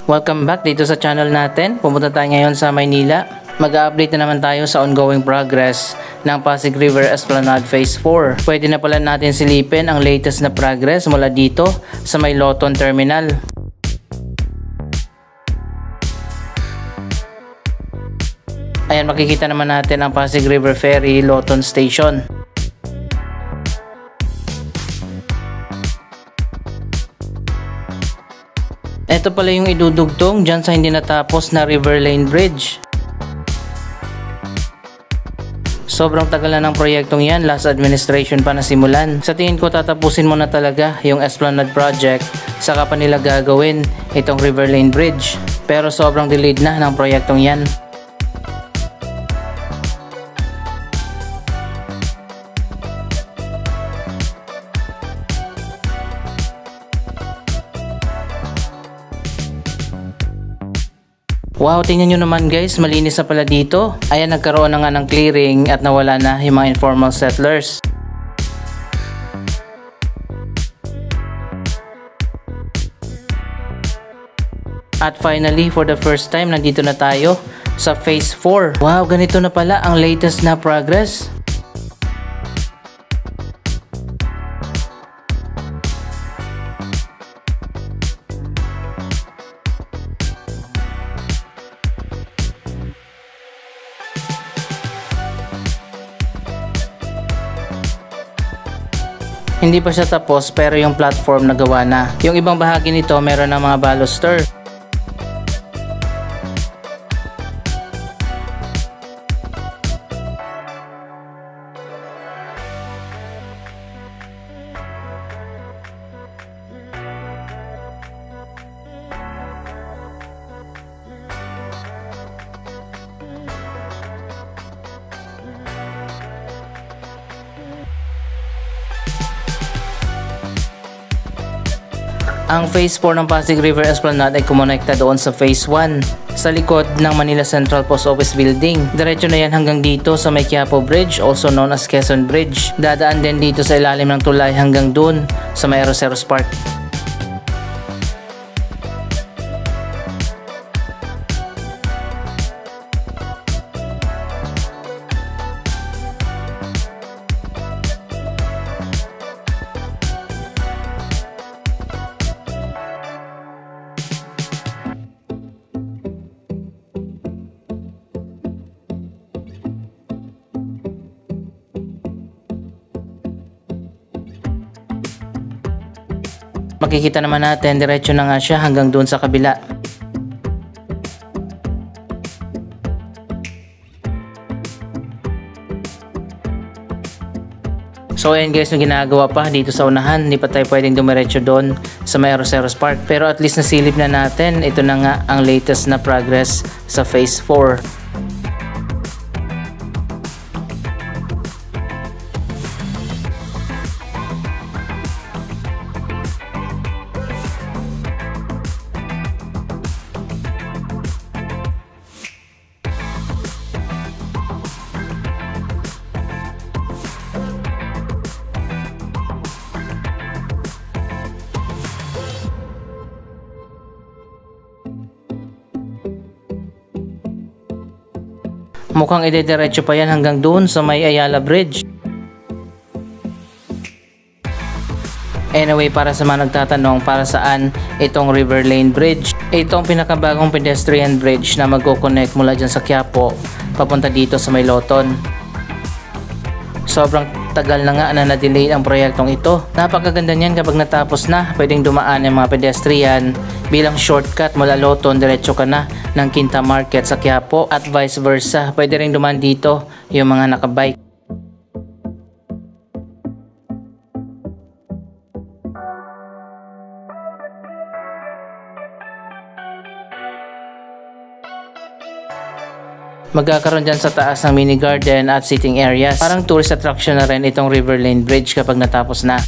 Welcome back dito sa channel natin. Pumunta tayo ngayon sa Maynila. Mag-update na naman tayo sa ongoing progress ng Pasig River Esplanade Phase 4. Pwede na pala natin silipin ang latest na progress mula dito sa may Loton Terminal. Ayan, makikita naman natin ang Pasig River Ferry Loton Station. Ito pala yung idudugtong dyan sa hindi natapos na River Lane Bridge. Sobrang tagal na ng proyektong yan, last administration pa nasimulan. Sa tingin ko tatapusin mo na talaga yung Esplanade Project, saka pa nila gagawin itong River Lane Bridge. Pero sobrang delayed na ng proyektong yan. Wow, tingnan nyo naman guys, malinis na pala dito. Ayan, nagkaroon na nga ng clearing at nawala na yung mga informal settlers. At finally, for the first time, nandito na tayo sa Phase 4. Wow, ganito na pala ang latest na progress. Hindi pa siya tapos pero yung platform nagawa na. Yung ibang bahagi nito meron ng mga baluster. Ang Phase 4 ng Pasig River Esplanade ay kumonekta doon sa Phase 1 sa likod ng Manila Central Post Office Building. Diretso na yan hanggang dito sa may Quiapo Bridge, also known as Quezon Bridge. Dadaan din dito sa ilalim ng tulay hanggang doon sa may Roseros Park. Makikita naman natin, diretso na nga siya hanggang doon sa kabila. So ayan guys, yung ginagawa pa dito sa unahan, hindi pa tayo pwedeng dumiretso doon sa may Roseros Park. Pero at least nasilip na natin, ito na nga ang latest na progress sa Phase 4. Mukhang idediretso pa yan hanggang doon sa may Ayala Bridge. Anyway, para sa mga nagtatanong para saan itong River Lane Bridge, ito ang pinakabagong pedestrian bridge na magko-connect mula dyan sa Quiapo papunta dito sa may Loton. Sobrang tagal na nga na na-delay ang proyektong ito. Napakaganda niyan kapag natapos na, pwedeng dumaan ng mga pedestrian bilang shortcut mula Loton, diretso ka na ng Quinta Market sa Quiapo at vice versa. Pwede rin dumaan dito yung mga nakabike. Magkakaroon dyan sa taas ng mini garden at sitting areas. Parang tourist attraction na rin itong River Lane Bridge kapag natapos na.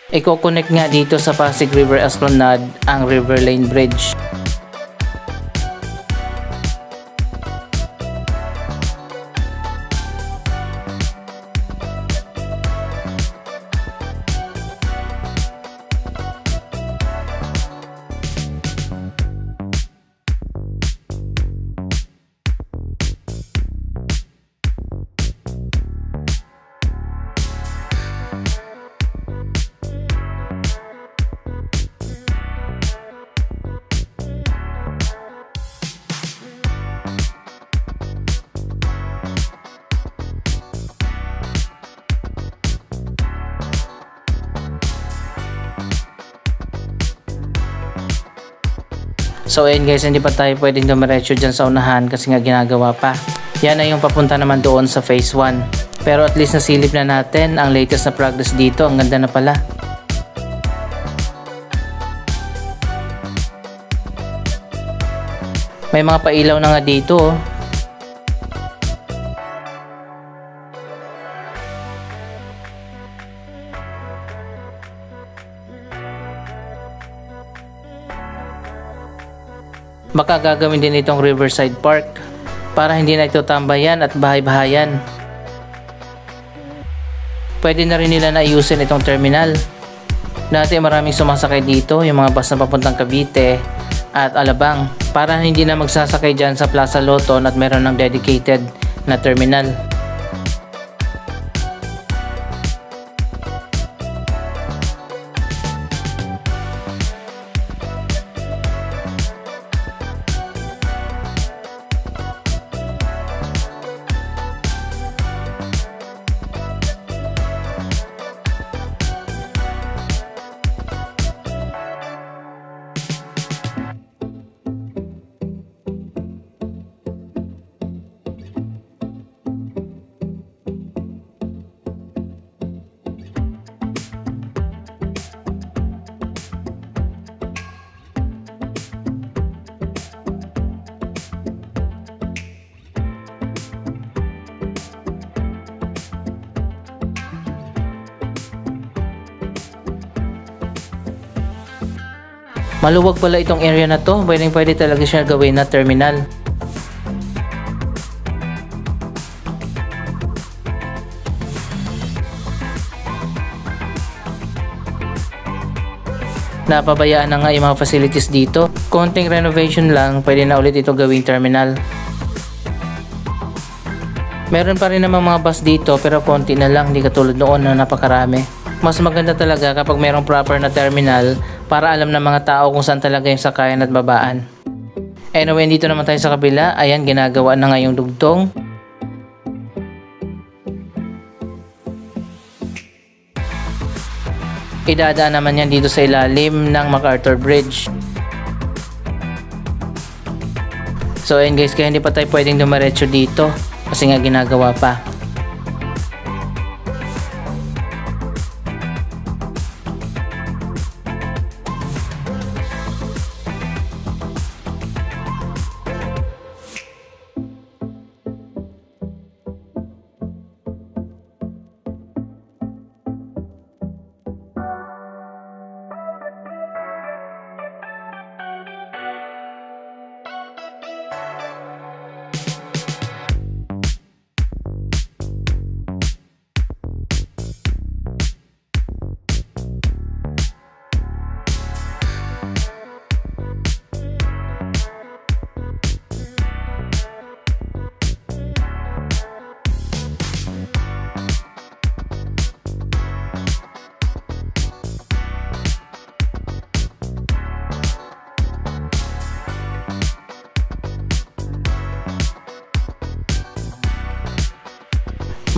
Iko-connect nga dito sa Pasig River Esplanade ang River Lane Bridge. So ayun guys, hindi pa tayo pwedeng dumiretso dyan sa unahan kasi nga ginagawa pa. Yan na yung papunta naman doon sa phase 1. Pero at least nasilip na natin ang latest na progress dito. Ang ganda na pala. May mga pailaw na nga dito oh. Baka gagawin din itong Riverside Park para hindi na ito tambayan at bahay-bahayan. Pwede na rin nila na ayusin itong terminal. Dati maraming sumasakay dito, yung mga bus na papuntang Cavite at Alabang, para hindi na magsasakay dyan sa Plaza Loton at meron ng dedicated na terminal. Maluwag pala itong area na to, pwede talaga siya gawin na terminal. Napabayaan na nga yung mga facilities dito. Konting renovation lang, pwede na ulit ito gawing terminal. Meron pa rin namang mga bus dito pero konti na lang, hindi katulad noon na napakarami. Mas maganda talaga kapag mayroong proper na terminal para alam ng mga tao kung saan talaga yung sakayan at babaan. Anyway, dito naman tayo sa kabila. Ayan, ginagawa na nga yung dugtong. Idadaan naman yan dito sa ilalim ng MacArthur Bridge. So ayun guys, kaya hindi pa tayo pwedeng dumiretso dito kasi nga ginagawa pa.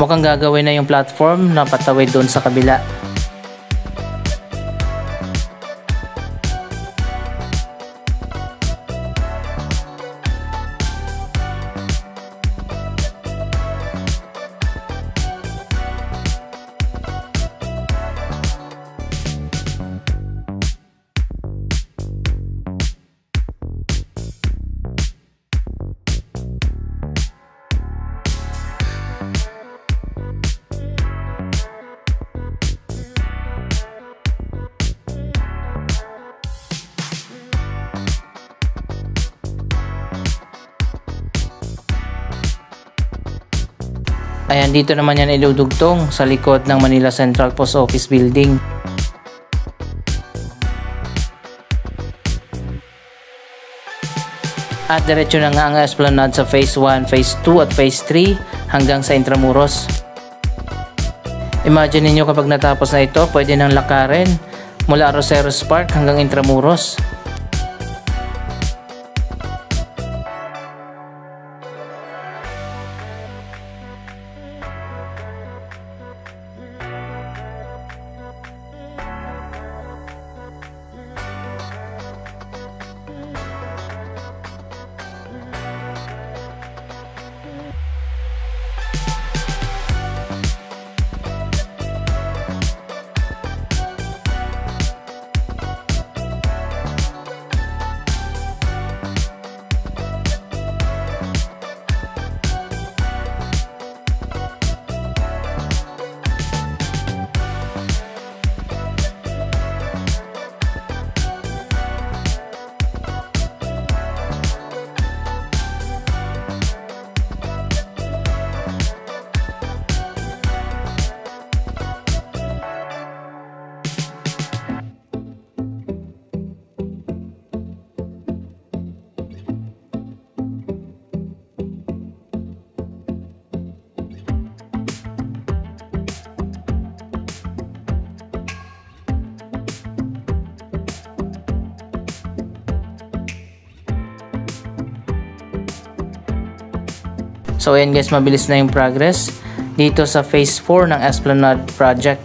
Mukhang gagawin na yung platform na patawid doon sa kabila. Ayan, dito naman yan iludugtong sa likod ng Manila Central Post Office Building. At diretso na nga ang esplanade sa Phase 1, Phase 2 at Phase 3 hanggang sa Intramuros. Imagine niyo kapag natapos na ito, pwede nang lakarin mula Roseros Park hanggang Intramuros. So ayan guys, mabilis na yung progress dito sa Phase 4 ng Esplanade Project.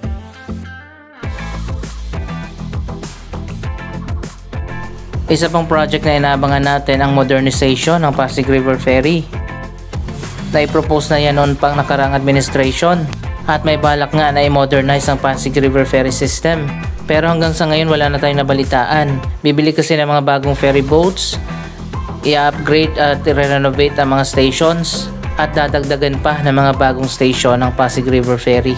Isa pang project na inaabangan natin ang modernization ng Pasig River Ferry. Na-propose na yan noon pang nakarang administration at may balak nga na i-modernize ang Pasig River Ferry system. Pero hanggang sa ngayon wala na tayong nabalitaan. Bibili kasi ng mga bagong ferry boats, i-upgrade at i-renovate ang mga stations at dadagdagan pa ng mga bagong station ng Pasig River Ferry.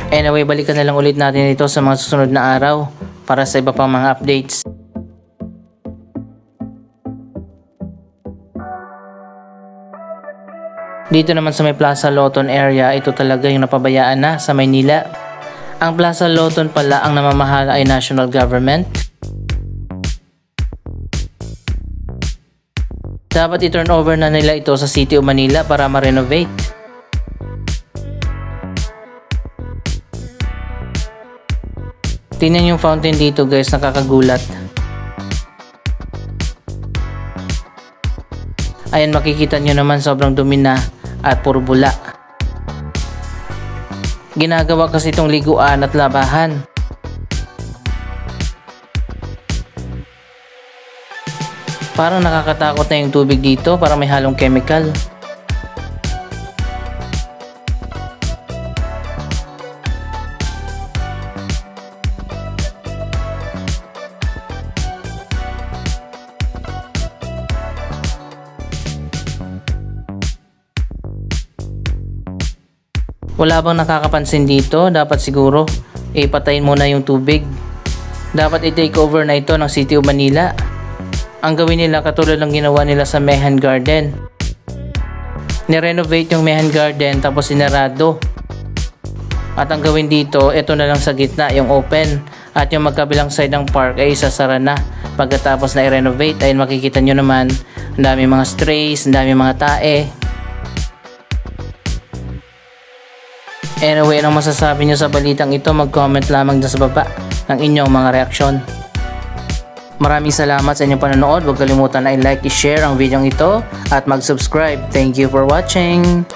Anyway, balikan na lang ulit natin ito sa mga susunod na araw para sa iba pang mga updates. Dito naman sa may Plaza Loton area, ito talaga yung napabayaan na sa Maynila. Ang Plaza Loton pala ang namamahala ay national government. Dapat i-turn over na nila ito sa City of Manila para ma-renovate. Tingnan yung fountain dito guys, nakakagulat. Ayan, makikita nyo naman sobrang dumi na at puro bula. Ginagawa kasi itong liguan at labahan. Parang nakakatakot na yung tubig dito, parang may halong chemical. Wala bang nakakapansin dito? Dapat siguro ipatayin muna yung tubig. Dapat i-take over na ito ng City of Manila. Ang gawin nila katulad ng ginawa nila sa Mehan Garden. Ni-renovate yung Mehan Garden tapos sinarado. At ang gawin dito, ito na lang sa gitna, yung open. At yung magkabilang side ng park ay isasara na. Pagkatapos na i-renovate, ayun makikita nyo naman, ang dami mga strays, ang dami mga tae. Anyway, anong masasabi nyo sa balitang ito? Mag-comment lamang dyan sa baba ng inyong mga reaksyon. Maraming salamat sa inyong panonood. Huwag kalimutan na i-like, i-share ang video ito at mag-subscribe. Thank you for watching!